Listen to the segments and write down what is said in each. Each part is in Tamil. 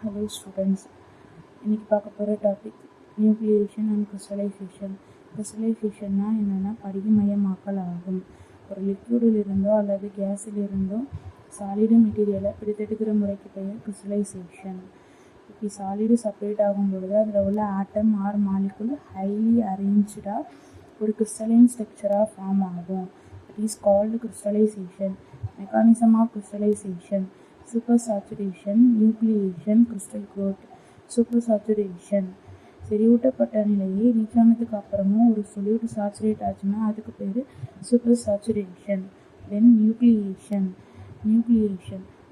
ஹலோ ஸ்டூடெண்ட்ஸ், இன்றைக்கி பார்க்க போகிற டாபிக் நியூக்ளியேஷன் அண்ட் கிறிஸ்டலைசேஷன். கிறிஸ்டலைசேஷன்னா என்னென்னா படிகமயமாக்கல் ஆகும். ஒரு லிக்யூடிலிருந்தோ அல்லது கேஸிலிருந்தோ சாலிடு மெட்டீரியலை பிரித்தெடுக்கிற முறைக்கு பெயர் கிறிஸ்டலைசேஷன். இப்படி சாலிடு செப்பரேட் ஆகும் பொழுது அதில் உள்ள ஆட்டம் ஆர் மாலிகுல் ஹைலி அரேஞ்ச்டாக ஒரு கிறிஸ்டலைன் ஸ்ட்ரக்சராக ஃபார்ம் ஆகும். It is called crystallisation. Mechanism of crystallisation: supersaturation, nucleation, crystal growth. Supersaturation செறிவூட்டப்பட்ட நிலையை ரீச் ஆனதுக்கு அப்புறமும் ஒரு சொல்யூட் சாச்சுரேட் ஆச்சுன்னா அதுக்கு பேர் சூப்பர்சாச்சுரேஷன். தென் நியூக்ளியேஷன்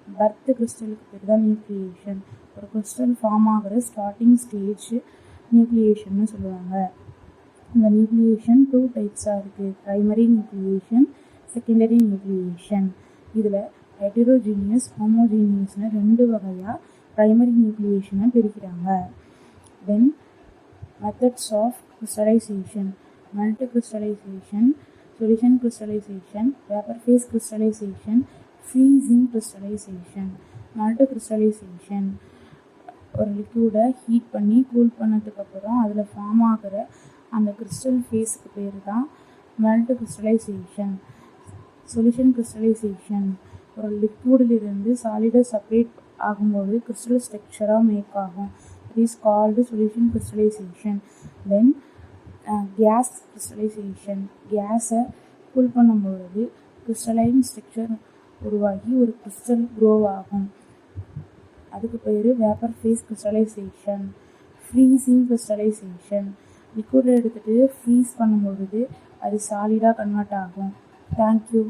பர்த் கிறிஸ்டலுக்கு பேர் தான் நியூக்ளியேஷன். ஒரு கிறிஸ்டல் ஃபார்ம் ஆகிற ஸ்டார்டிங் ஸ்டேஜ் நியூக்ளியேஷன்னு சொல்லுவாங்க. இந்த நியூக்ளியேஷன் 2 டைப்ஸாக இருக்குது: ப்ரைமரி நியூக்ளியேஷன், செகண்டரி நியூக்ளியேஷன். இதில் ஹெட்டரோஜீனியஸ், ஹோமோஜீனியஸ்னு 2 வகையாக ப்ரைமரி நியூக்ளியேஷனை பிரிக்கிறாங்க. Then methods of crystallisation: multi crystallisation, solution crystallisation, vapour phase crystallisation, freezing crystallisation. Multi crystallisation ஒரு லிக்யூடை ஹீட் பண்ணி கூல் பண்ணதுக்கப்புறம் அதில் ஃபார்ம் ஆகிற அந்த கிறிஸ்டல் ஃபேஸுக்கு பேர் தான் மல்டி கிறிஸ்டலைசேஷன். சொல்யூஷன் கிறிஸ்டலைசேஷன் ஒரு லிக்யூடிலிருந்து சாலிடாக செப்பரேட் ஆகும்போது கிறிஸ்டல் ஸ்ட்ரக்சராக மேக் ஆகும். It is called solution crystallisation. Then gas crystallisation. கேஸை கூல் பண்ணும்பொழுது கிறிஸ்டலைன் ஸ்ட்ரக்சர் உருவாகி ஒரு கிறிஸ்டல் க்ரோ ஆகும். அதுக்கு பேர் vapour phase crystallisation. Freezing crystallisation லிக்விடை எடுத்துகிட்டு ஃப்ரீஸ் பண்ணும்பொழுது அது சாலிடாக கன்வெர்ட் ஆகும். தேங்க்யூ.